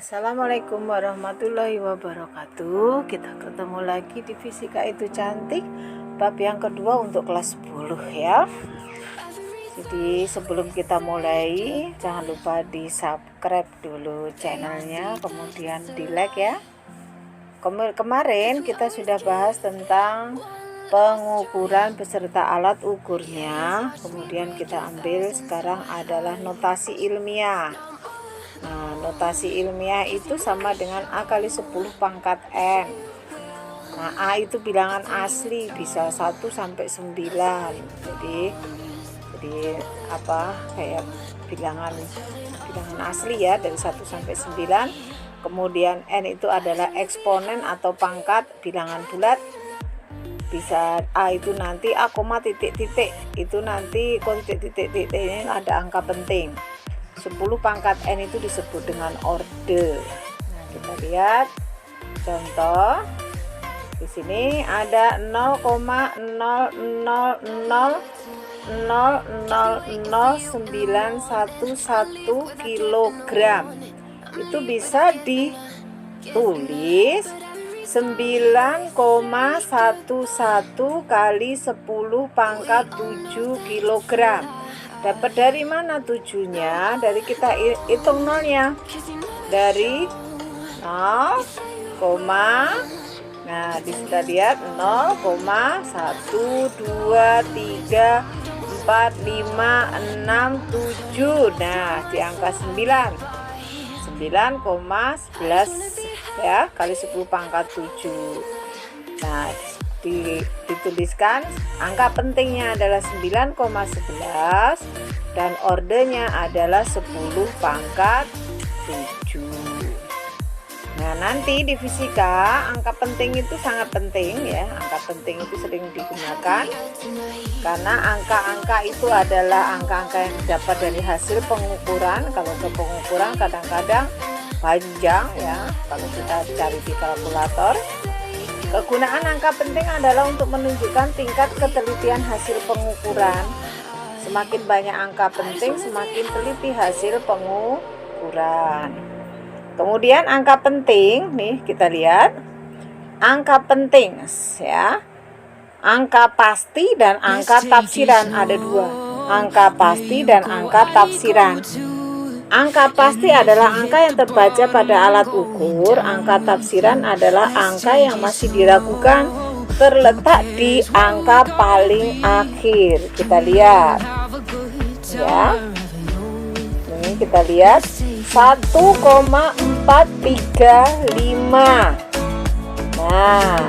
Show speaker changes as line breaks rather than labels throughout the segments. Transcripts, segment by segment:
Assalamualaikum warahmatullahi wabarakatuh. Kita ketemu lagi di Fisika Itu Cantik, bab yang kedua untuk kelas 10 ya. Jadi sebelum kita mulai, jangan lupa di subscribe dulu channelnya, kemudian di like ya. Kemarin kita sudah bahas tentang pengukuran beserta alat ukurnya. Kemudian kita ambil sekarang adalah notasi ilmiah. Nah, notasi ilmiah itu sama dengan A kali 10 pangkat N. Nah, A itu bilangan asli, bisa 1 sampai 9. Jadi kayak bilangan asli ya, dari 1 sampai 9. Kemudian N itu adalah eksponen atau pangkat bilangan bulat. Bisa A itu nanti A, titik-titik. Itu nanti titik-titik ini ada angka penting. 10 pangkat N itu disebut dengan orde. Nah, kita lihat contoh. Di sini ada 0,00000911 kilogram. Itu bisa ditulis 9,11 kali 10 pangkat 7 kilogram. Dapat dari mana 7-nya? Dari kita hitung nolnya. Dari 0, nah kita lihat 0,1, 2, 3, 4, 5, 6, 7. Nah, di angka 9,11 ya, kali 10 pangkat 7. Nah, dituliskan angka pentingnya adalah 9,11 dan ordenya adalah 10 pangkat 7. Nah, nanti di fisika angka penting itu sangat penting ya. Angka penting itu sering digunakan karena angka-angka itu adalah angka-angka yang didapat dari hasil pengukuran. Kalau ke pengukuran kadang-kadang panjang ya kalau kita cari di kalkulator. Kegunaan angka penting adalah untuk menunjukkan tingkat ketelitian hasil pengukuran. Semakin banyak angka penting, semakin teliti hasil pengukuran. Kemudian angka penting, nih kita lihat. Angka penting ya. Angka pasti dan angka tafsiran, ada dua. Angka pasti dan angka tafsiran. Angka pasti adalah angka yang terbaca pada alat ukur. Angka tafsiran adalah angka yang masih diragukan, terletak di angka paling akhir. Kita lihat ya. Ini kita lihat 1,435. Nah,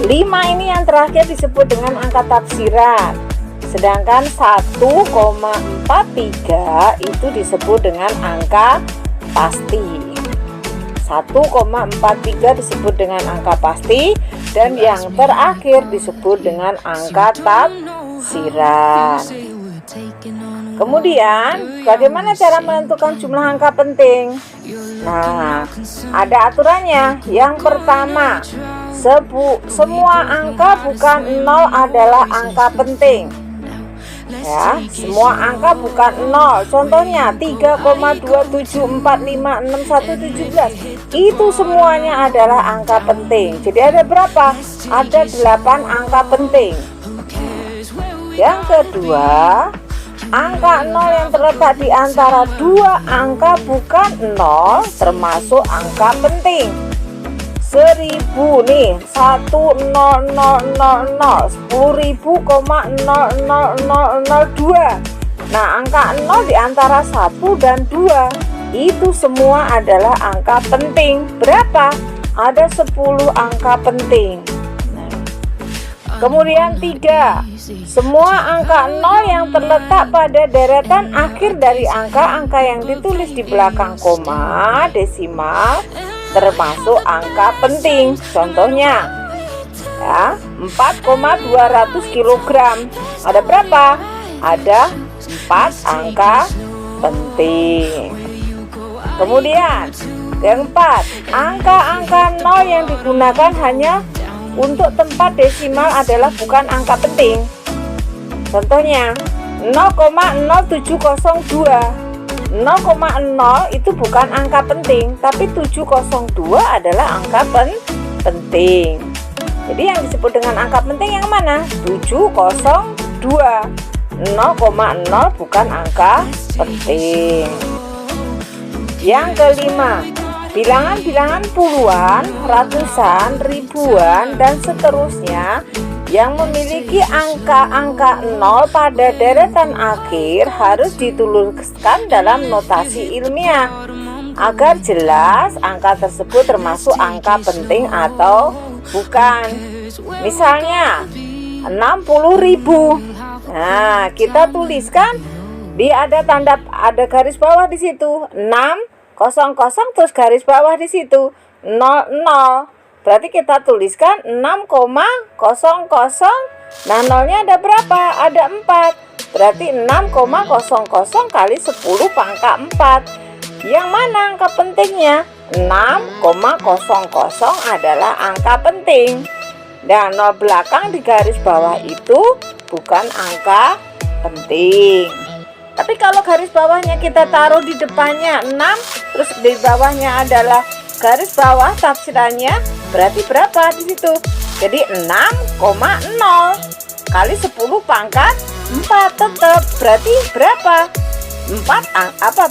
5 ini yang terakhir disebut dengan angka tafsiran. Sedangkan 1,43 itu disebut dengan angka pasti. 1,43 disebut dengan angka pasti dan yang terakhir disebut dengan angka tafsiran. Kemudian, bagaimana cara menentukan jumlah angka penting? Nah, ada aturannya. Yang pertama, semua angka bukan 0 adalah angka penting. Ya, semua angka bukan 0. Contohnya 3,27456117. Itu semuanya adalah angka penting. Jadi ada berapa? Ada 8 angka penting. Yang kedua, angka 0 yang terletak di antara dua angka bukan 0 termasuk angka penting. 1000 nih, 10000, 10.000,0002. Nah, angka 0 di antara 1 dan 2 itu semua adalah angka penting. Berapa? Ada 10 angka penting. Kemudian 3, semua angka 0 yang terletak pada deretan akhir dari angka-angka yang ditulis di belakang koma, desimal, termasuk angka penting. Contohnya ya, 4,200 kg. Ada berapa? Ada 4 angka penting. Kemudian yang 4, angka-angka 0 yang digunakan hanya untuk tempat desimal adalah bukan angka penting. Contohnya 0,0702. 0,0 itu bukan angka penting, tapi 702 adalah angka penting. Jadi yang disebut dengan angka penting yang mana? 702. 0,0 bukan angka penting. Yang kelima, bilangan-bilangan puluhan, ratusan, ribuan, dan seterusnya yang memiliki angka-angka 0 pada deretan akhir harus dituliskan dalam notasi ilmiah agar jelas angka tersebut termasuk angka penting atau bukan. Misalnya 60.000. Nah, kita tuliskan ada garis bawah di situ 600 terus garis bawah di situ 00. Berarti kita tuliskan 6,00. Nah, nolnya ada berapa? Ada 4. Berarti 6,00 kali 10 pangkat 4. Yang mana angka pentingnya? 6,00 adalah angka penting. Dan nol belakang di garis bawah itu bukan angka penting. Tapi kalau garis bawahnya kita taruh di depannya 6, terus di bawahnya adalah garis bawah tafsirannya, berarti berapa di situ? Jadi 6,0 kali 10 pangkat 4 tetap berarti berapa? 4 apa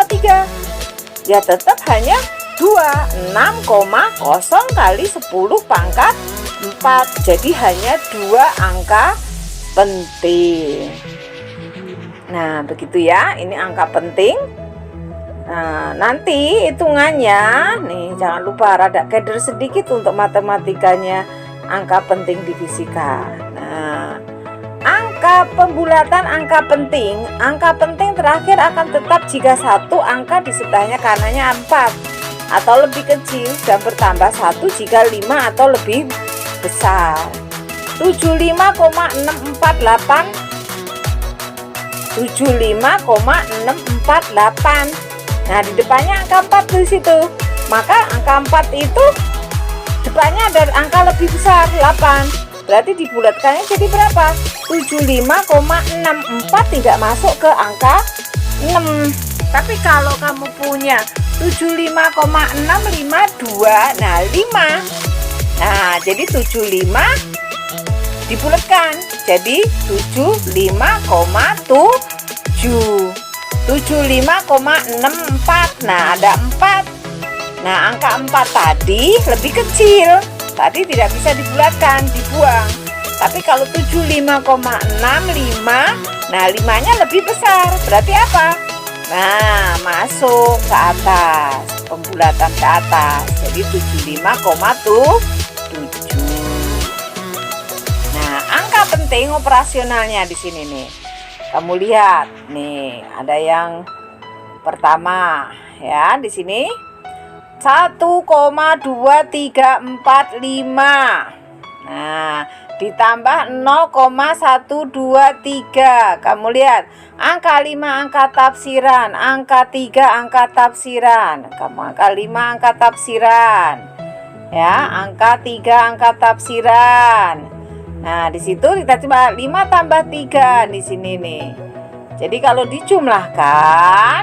3? Ya tetap hanya 2. 6,0 kali 10 pangkat 4. Jadi hanya 2 angka penting. Nah, begitu ya. Ini angka penting. Nah, nanti hitungannya nih, jangan lupa rada keder sedikit untuk matematikanya angka penting di fisika. Nah, angka pembulatan angka penting terakhir akan tetap jika satu angka di sebelahnya kanannya 4 atau lebih kecil dan bertambah 1 jika 5 atau lebih besar. 75,648. Nah, di depannya angka 4 di situ. Maka angka 4 itu depannya ada angka lebih besar 8. Berarti dibulatkannya jadi berapa? 75,64 tidak masuk ke angka 6. Tapi kalau kamu punya 75,652, nah 5. Nah, jadi 75 dibulatkan jadi 75,7. 75,64. Nah, ada 4. Nah, angka 4 tadi lebih kecil. Tadi tidak bisa dibulatkan, dibuang. Tapi kalau 75,65, nah 5-nya lebih besar. Berarti apa? Nah, masuk ke atas, pembulatan ke atas. Jadi 75,7. Nah, angka penting operasionalnya di sini nih. Kamu lihat nih, ada yang pertama ya di sini 1,2345. Nah, ditambah 0,123. Kamu lihat, angka 5 angka tafsiran, angka 3 angka tafsiran. Kamu angka 5 angka tafsiran. Ya, angka 3 angka tafsiran. Nah, di situ kita coba 5 tambah 3 di sini nih. Jadi kalau dijumlahkan,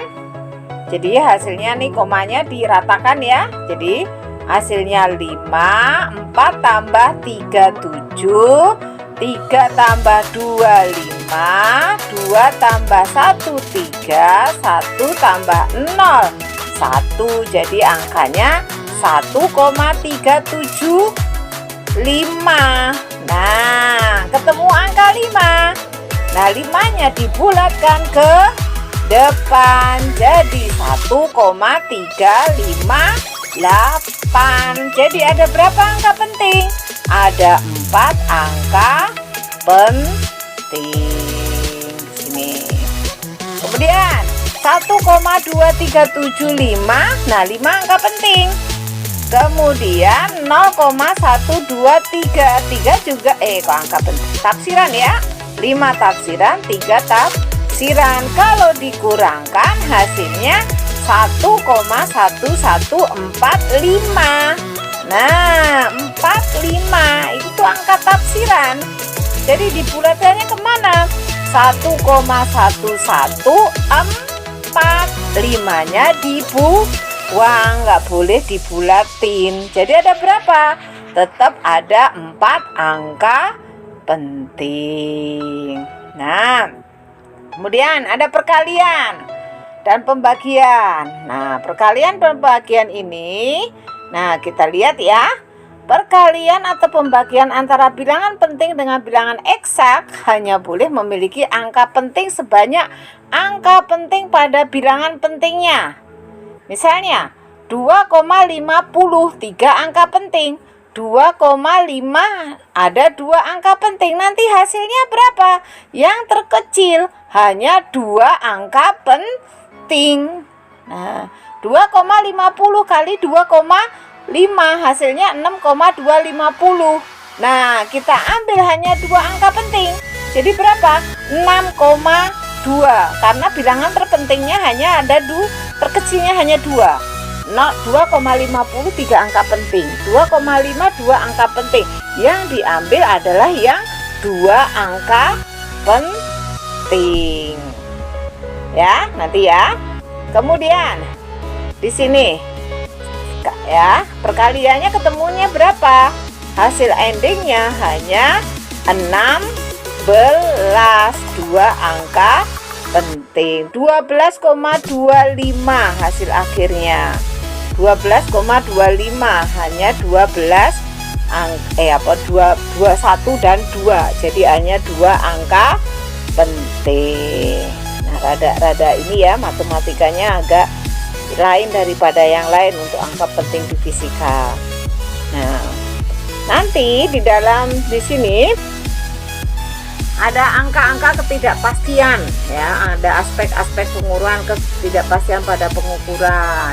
jadi hasilnya nih komanya diratakan ya. Jadi hasilnya 5, 4 tambah 3 7, 3 tambah 2 5, 2 tambah 1 3, 1 tambah 0 1. Jadi angkanya 1,375. Nah, ketemu angka 5. Nah, 5-nya dibulatkan ke depan jadi 1,358. Jadi ada berapa angka penting? Ada 4 angka penting. Sini. Kemudian 1,2375. Nah, 5 angka penting. Kemudian 0,123. 3 juga kok angka penting. Tafsiran ya. 5 tafsiran, 3 tafsiran. Kalau dikurangkan hasilnya 1,1145. Nah, 45 itu angka tafsiran. Jadi dibulatannya kemana? 1,1145. 4, 5-nya dibuang, nggak boleh dibulatin. Jadi ada berapa? Tetap ada 4 angka penting. Nah, kemudian ada perkalian dan pembagian. Nah, perkalian pembagian ini, nah kita lihat ya. Perkalian atau pembagian antara bilangan penting dengan bilangan eksak hanya boleh memiliki angka penting sebanyak angka penting pada bilangan pentingnya. Misalnya 2,50, 3 angka penting. 2,5 ada 2 angka penting. Nanti hasilnya berapa? Yang terkecil hanya 2 angka penting. Nah, 2,50 kali 2,5 hasilnya 6,250. Nah, kita ambil hanya 2 angka penting. Jadi berapa? 6,2. Karena bilangan terpentingnya hanya ada terkecilnya hanya 2. 2,50 3 angka penting. 2,5 2 angka penting. Yang diambil adalah yang 2 angka penting. Ya, nanti ya. Kemudian di sini ya, perkaliannya ketemunya berapa? Hasil endingnya hanya 16, 2 angka penting. 12,25 hasil akhirnya. 12,25 hanya 21 dan 2. Jadi hanya 2 angka penting. Nah, rada ini ya, matematikanya agak lain daripada yang lain untuk angka penting di fisika. Nah, nanti di sini ada angka-angka ketidakpastian ya, ada aspek-aspek pengukuran ketidakpastian pada pengukuran.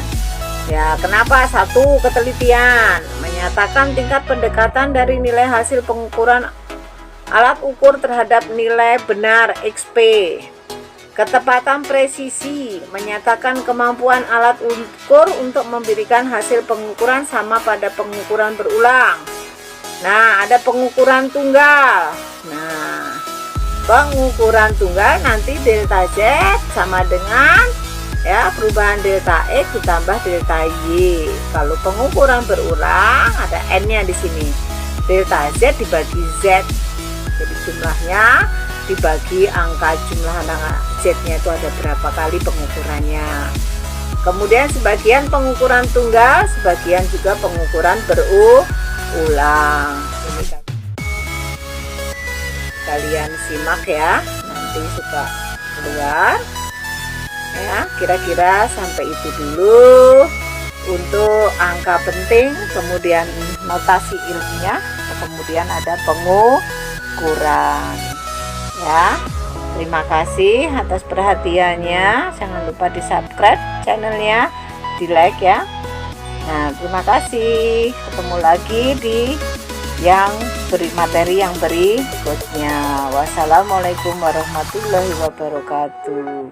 Ya, kenapa? 1, ketelitian menyatakan tingkat pendekatan dari nilai hasil pengukuran alat ukur terhadap nilai benar XP. Ketepatan presisi menyatakan kemampuan alat ukur untuk memberikan hasil pengukuran sama pada pengukuran berulang. Nah, ada pengukuran tunggal. Nah, pengukuran tunggal nanti delta Z sama dengan ya perubahan delta X ditambah delta Y. Kalau pengukuran berulang ada N-nya di sini. Delta Z dibagi Z. Jadi jumlahnya dibagi angka jumlah Z-nya itu ada berapa kali pengukurannya. Kemudian sebagian pengukuran tunggal, sebagian juga pengukuran berulang. Ini kalian simak ya, nanti suka keluar ya. Kira-kira sampai itu dulu untuk angka penting. Kemudian notasi ilmiah, kemudian ada pengukuran ya. Terima kasih atas perhatiannya. Jangan lupa di subscribe channelnya, di like ya. Nah, terima kasih. Ketemu lagi di yang materi yang berikutnya. Wassalamualaikum warahmatullahi wabarakatuh.